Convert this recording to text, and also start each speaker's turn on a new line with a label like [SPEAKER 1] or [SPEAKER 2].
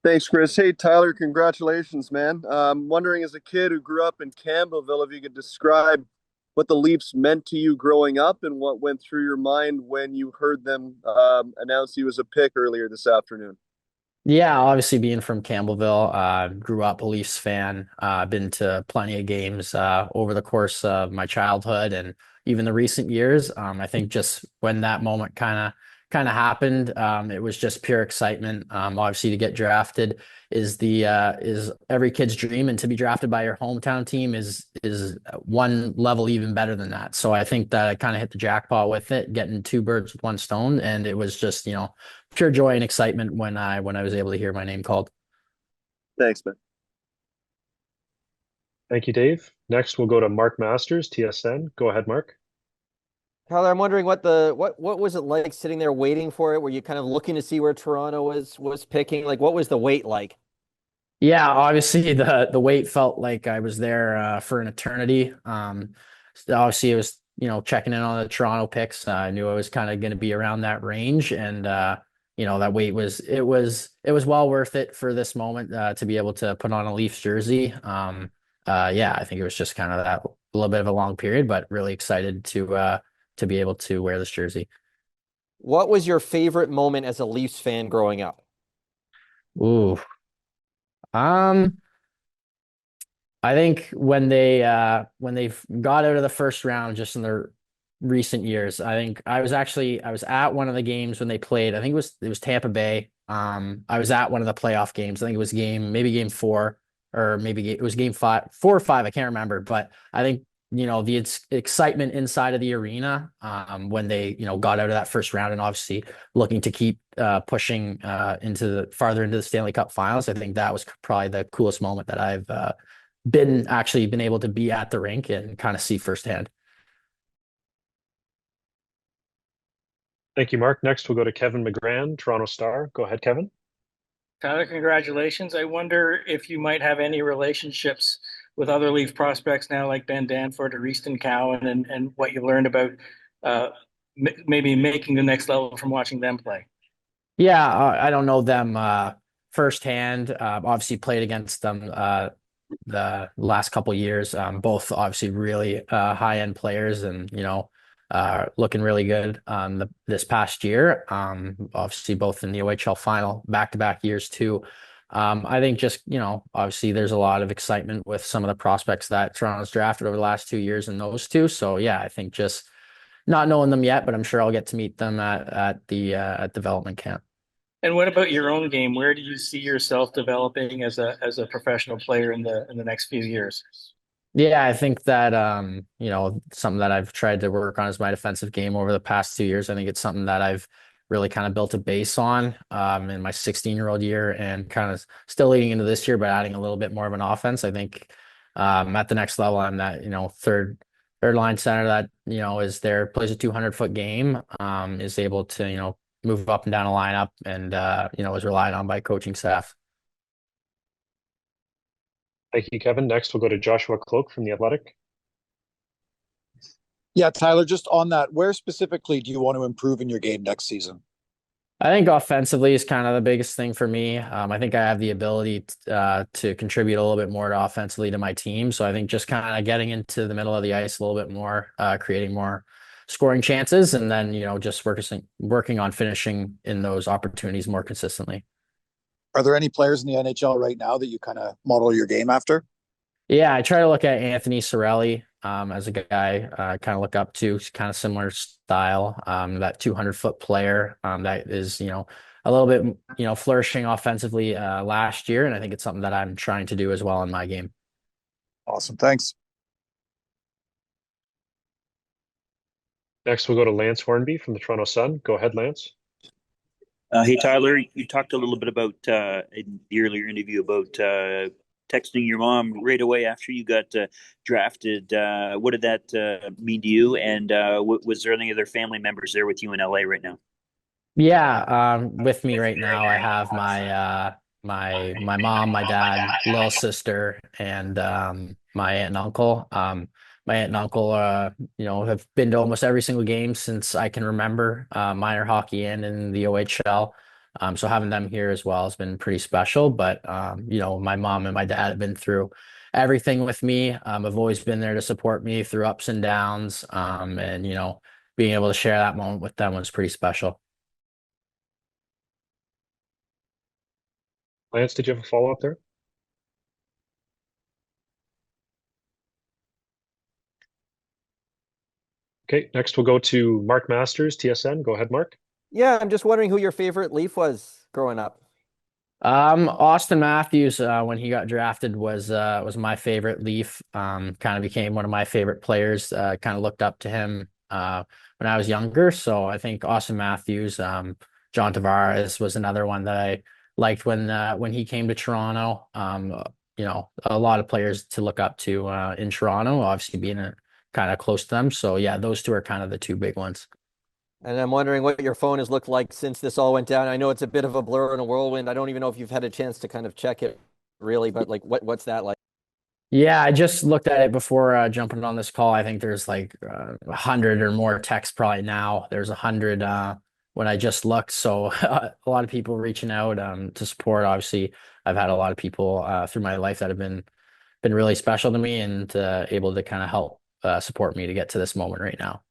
[SPEAKER 1] Thanks, Chris. Hey, Tyler, congratulations, man. Wondering, as a kid who grew up in Campbellville, if you could describe what the Leafs meant to you growing up and what went through your mind when you heard them announce you as a pick earlier this afternoon.
[SPEAKER 2] Yeah, obviously being from Campbellville, grew up a Leafs fan, been to plenty of games over the course of my childhood and even the recent years. I think just when that moment kind of happened, it was just pure excitement. Obviously to get drafted is every kid's dream, and to be drafted by your hometown team is one level even better than that. So I think that I kind of hit the jackpot with it, getting two birds with one stone, and it was just, pure joy and excitement when I was able to hear my name called.
[SPEAKER 1] Thanks, man.
[SPEAKER 3] Thank you, Dave. Next, we'll go to Mark Masters, TSN. Go ahead, Mark.
[SPEAKER 4] Tyler, I'm wondering what was it like sitting there waiting for it? Were you kind of looking to see where Toronto was picking? Like, what was the wait like?
[SPEAKER 2] Yeah, obviously the wait felt like I was there for an eternity. Obviously it was, checking in on the Toronto picks. I knew I was kind of going to be around that range, and that wait was well worth it for this moment to be able to put on a Leafs jersey. Yeah, I think it was just kind of that a little bit of a long period, but really excited to be able to wear this jersey.
[SPEAKER 4] What was your favorite moment as a Leafs fan growing up?
[SPEAKER 2] Ooh. Um, I think when they got out of the first round just in the recent years, I think I was at one of the games when they played. I think it was Tampa Bay. I was at one of the playoff games. I think it was maybe game four, or maybe it was game five, 4 or 5. I can't remember, but I think the excitement inside of the arena when they got out of that first round, and obviously looking to keep pushing farther into the Stanley Cup Finals. I think that was probably the coolest moment that I've been able to be at the rink and kind of see firsthand.
[SPEAKER 3] Thank you, Mark. Next, we'll go to Kevin McGran, Toronto Star. Go ahead, Kevin.
[SPEAKER 5] Tyler, congratulations. I wonder if you might have any relationships with other Leaf prospects now, like Ben Danford or Easton Cowan, and what you learned about uh, maybe making the next level from watching them play.
[SPEAKER 2] Yeah, I don't know them firsthand. Obviously played against them the last couple years. Both obviously really high end players, and looking really good this past year. Obviously both in the OHL final back to back years too. I think just obviously there's a lot of excitement with some of the prospects that Toronto's drafted over the last 2 years in those two. So yeah, I think just not knowing them yet, but I'm sure I'll get to meet them at development camp.
[SPEAKER 5] And what about your own game? Where do you see yourself developing as a professional player in the next few years?
[SPEAKER 2] Yeah, I think that something that I've tried to work on is my defensive game over the past 2 years. I think it's something that I've really kind of built a base on in my 16-year-old year, and kind of still leading into this year, but adding a little bit more of an offense. I think at the next level, I'm that third line center that is there, plays a 200-foot game, is able to move up and down a lineup, and is relied on by coaching staff.
[SPEAKER 3] Thank you, Kevin. Next, we'll go to Joshua Cloak from The Athletic.
[SPEAKER 6] Yeah, Tyler, just on that, where specifically do you want to improve in your game next season?
[SPEAKER 2] I think offensively is kind of the biggest thing for me. I think I have the ability to contribute a little bit more to offensively to my team. So I think just kind of getting into the middle of the ice a little bit more, creating more scoring chances, and then just working on finishing in those opportunities more consistently.
[SPEAKER 6] Are there any players in the NHL right now that you kind of model your game after?
[SPEAKER 2] Yeah, I try to look at Anthony Cirelli as a guy I kind of look up to. He's kind of similar style, that 200-foot player that is, a little bit, flourishing offensively last year. And I think it's something that I'm trying to do as well in my game.
[SPEAKER 6] Awesome. Thanks.
[SPEAKER 3] Next, we'll go to Lance Hornby from the Toronto Sun. Go ahead, Lance.
[SPEAKER 7] Hey, Tyler, you talked a little bit about in the earlier interview about texting your mom right away after you got drafted. What did that mean to you? And was there any other family members there with you in LA right now?
[SPEAKER 2] Yeah, with me right now, I have my mom, my dad, little sister, and my aunt and uncle. My aunt and uncle, have been to almost every single game since I can remember, minor hockey and in the OHL. So having them here as well has been pretty special. But my mom and my dad have been through everything with me. I've always been there to support me through ups and downs. And being able to share that moment with them was pretty special.
[SPEAKER 3] Lance, did you have a follow-up there? Okay, next we'll go to Mark Masters, TSN. Go ahead, Mark.
[SPEAKER 4] Yeah, I'm just wondering who your favorite Leaf was growing up.
[SPEAKER 2] Austin Matthews, when he got drafted was my favorite Leaf. Kind of became one of my favorite players. Kind of looked up to him when I was younger. So I think Austin Matthews, John Tavares was another one that I liked when he came to Toronto. A lot of players to look up to in Toronto, obviously being kind of close to them. So yeah, those two are kind of the two big ones.
[SPEAKER 4] And I'm wondering what your phone has looked like since this all went down. I know it's a bit of a blur and a whirlwind. I don't even know if you've had a chance to kind of check it really, but like what's that like?
[SPEAKER 2] Yeah, I just looked at it before jumping on this call. I think there's like 100 or more texts probably now. There's 100 when I just looked. So a lot of people reaching out to support. Obviously, I've had a lot of people through my life that have been really special to me and able to kind of help support me to get to this moment right now.